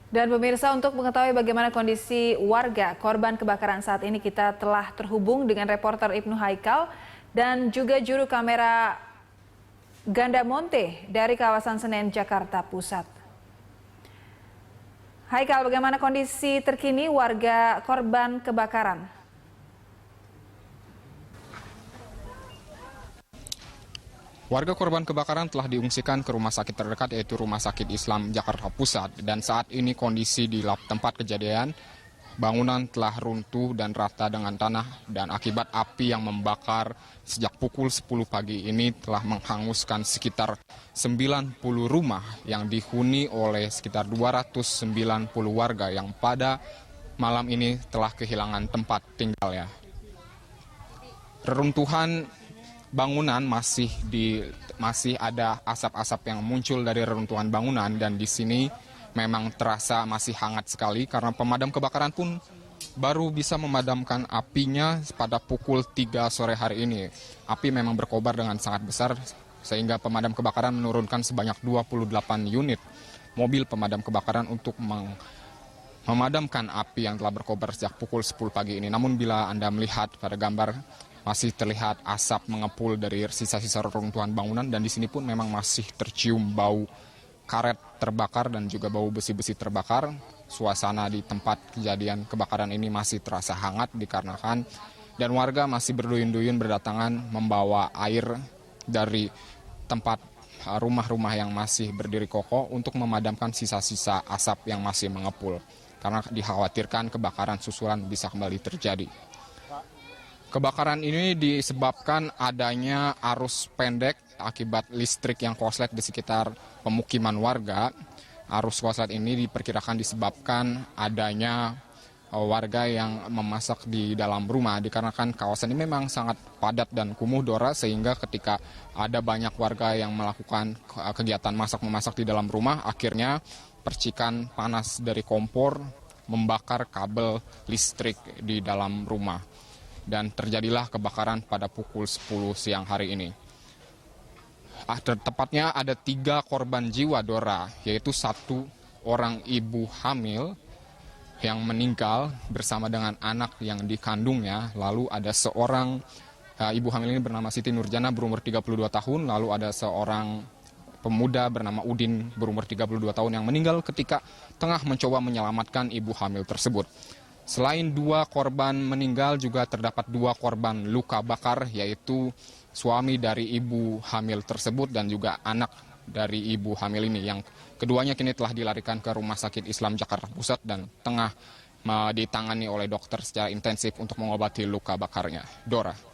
Dan pemirsa, untuk mengetahui bagaimana kondisi warga korban kebakaran saat ini, kita telah terhubung dengan reporter Ibnu Haikal dan juga juru kamera Ganda Monte dari kawasan Senen, Jakarta Pusat. Haikal, bagaimana kondisi terkini warga korban kebakaran? Warga korban kebakaran telah diungsikan ke rumah sakit terdekat, yaitu Rumah Sakit Islam Jakarta Pusat. Dan saat ini kondisi di tempat kejadian, bangunan telah runtuh dan rata dengan tanah. Dan akibat api yang membakar sejak pukul 10 pagi ini telah menghanguskan sekitar 90 rumah yang dihuni oleh sekitar 290 warga yang pada malam ini telah kehilangan tempat tinggalnya. Reruntuhan bangunan masih ada asap-asap yang muncul dari reruntuhan bangunan, dan di sini memang terasa masih hangat sekali karena pemadam kebakaran pun baru bisa memadamkan apinya pada pukul 3 sore hari ini. Api memang berkobar dengan sangat besar sehingga pemadam kebakaran menurunkan sebanyak 28 unit mobil pemadam kebakaran untuk memadamkan api yang telah berkobar sejak pukul 10 pagi ini. Namun bila Anda melihat pada gambar, masih terlihat asap mengepul dari sisa-sisa reruntuhan bangunan, dan di sini pun memang masih tercium bau karet terbakar dan juga bau besi-besi terbakar. Suasana di tempat kejadian kebakaran ini masih terasa hangat dikarenakan dan warga masih berduyun-duyun berdatangan membawa air dari tempat rumah-rumah yang masih berdiri kokoh untuk memadamkan sisa-sisa asap yang masih mengepul, karena dikhawatirkan kebakaran susulan bisa kembali terjadi. Kebakaran ini disebabkan adanya arus pendek akibat listrik yang korslet di sekitar pemukiman warga. Arus korslet ini diperkirakan disebabkan adanya warga yang memasak di dalam rumah, dikarenakan kawasan ini memang sangat padat dan kumuh, Dora, sehingga ketika ada banyak warga yang melakukan kegiatan masak-memasak di dalam rumah, akhirnya percikan panas dari kompor membakar kabel listrik di dalam rumah. Dan terjadilah kebakaran pada pukul 10 siang hari ini. Tepatnya ada 3 korban jiwa, Dora, yaitu 1 orang ibu hamil yang meninggal bersama dengan anak yang dikandungnya. Lalu ada seorang ibu hamil ini bernama Siti Nurjana berumur 32 tahun. Lalu ada seorang pemuda bernama Udin berumur 32 tahun yang meninggal ketika tengah mencoba menyelamatkan ibu hamil tersebut. Selain 2 korban meninggal, juga terdapat 2 korban luka bakar, yaitu suami dari ibu hamil tersebut dan juga anak dari ibu hamil ini, yang keduanya kini telah dilarikan ke Rumah Sakit Islam Jakarta Pusat dan tengah ditangani oleh dokter secara intensif untuk mengobati luka bakarnya. Dora.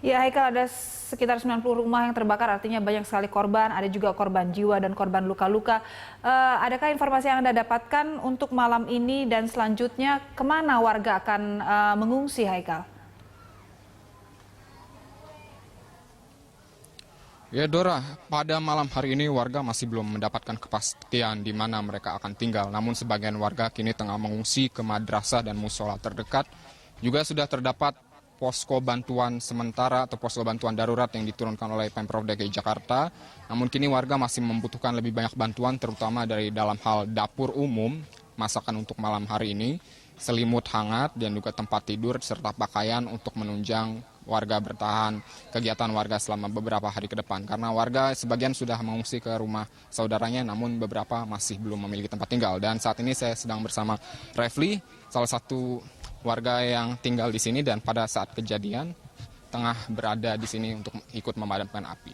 Ya, Haikal, ada sekitar 90 rumah yang terbakar, artinya banyak sekali korban, ada juga korban jiwa dan korban luka-luka. Adakah informasi yang Anda dapatkan untuk malam ini dan selanjutnya kemana warga akan mengungsi, Haikal? Ya, Dora, pada malam hari ini warga masih belum mendapatkan kepastian di mana mereka akan tinggal. Namun sebagian warga kini tengah mengungsi ke madrasah dan musola terdekat. Juga sudah terdapat posko bantuan sementara atau posko bantuan darurat yang diturunkan oleh Pemprov DKI Jakarta. Namun kini warga masih membutuhkan lebih banyak bantuan, terutama dari dalam hal dapur umum, masakan untuk malam hari ini, selimut hangat dan juga tempat tidur serta pakaian untuk menunjang warga bertahan kegiatan warga selama beberapa hari ke depan. Karena warga sebagian sudah mengungsi ke rumah saudaranya, namun beberapa masih belum memiliki tempat tinggal. Dan saat ini saya sedang bersama Refli, salah satu warga yang tinggal di sini dan pada saat kejadian tengah berada di sini untuk ikut memadamkan api.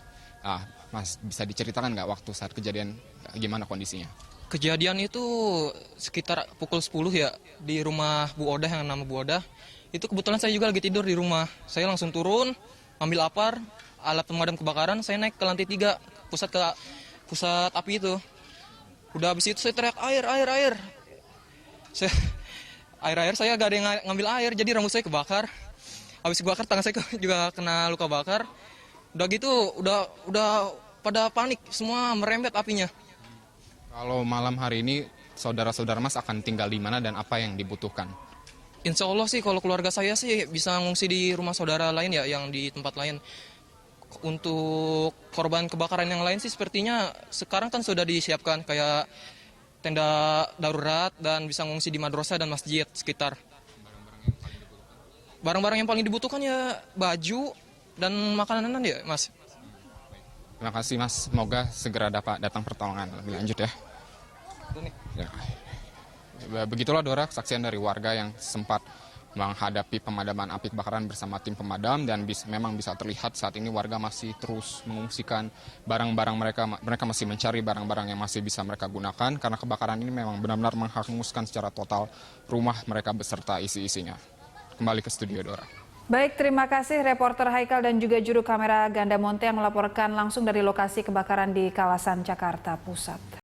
Mas, bisa diceritakan nggak waktu saat kejadian gimana kondisinya? Kejadian itu sekitar pukul 10 ya, di rumah Bu Odah yang nama Bu Odah. Itu kebetulan saya juga lagi tidur di rumah. Saya langsung turun, ambil apar, alat pemadam kebakaran, saya naik ke lantai 3, pusat api itu. Udah habis itu saya teriak, air. Air saya gak ada yang ngambil air, jadi rambut saya kebakar. Habis kebakar tangan saya juga kena luka bakar. Udah gitu, udah pada panik, semua merembet apinya. Kalau malam hari ini saudara-saudara Mas akan tinggal di mana dan apa yang dibutuhkan? Insya Allah sih kalau keluarga saya sih bisa ngungsi di rumah saudara lain ya, yang di tempat lain. Untuk korban kebakaran yang lain sih sepertinya sekarang kan sudah disiapkan kayak tenda darurat dan bisa ngungsi di madrasah dan masjid sekitar. Barang-barang yang paling dibutuhkan ya baju dan makanan ya, Mas. Terima kasih Mas, semoga segera dapat datang pertolongan lebih lanjut ya. Ya. Begitulah Dora, kesaksian dari warga yang sempat menghadapi pemadaman api kebakaran bersama tim pemadam, dan memang bisa terlihat saat ini warga masih terus mengungsikan barang-barang mereka masih mencari barang-barang yang masih bisa mereka gunakan karena kebakaran ini memang benar-benar menghanguskan secara total rumah mereka beserta isi-isinya. Kembali ke studio Dora. Baik, terima kasih reporter Haikal dan juga juru kamera Ganda Monte yang melaporkan langsung dari lokasi kebakaran di kawasan Jakarta Pusat.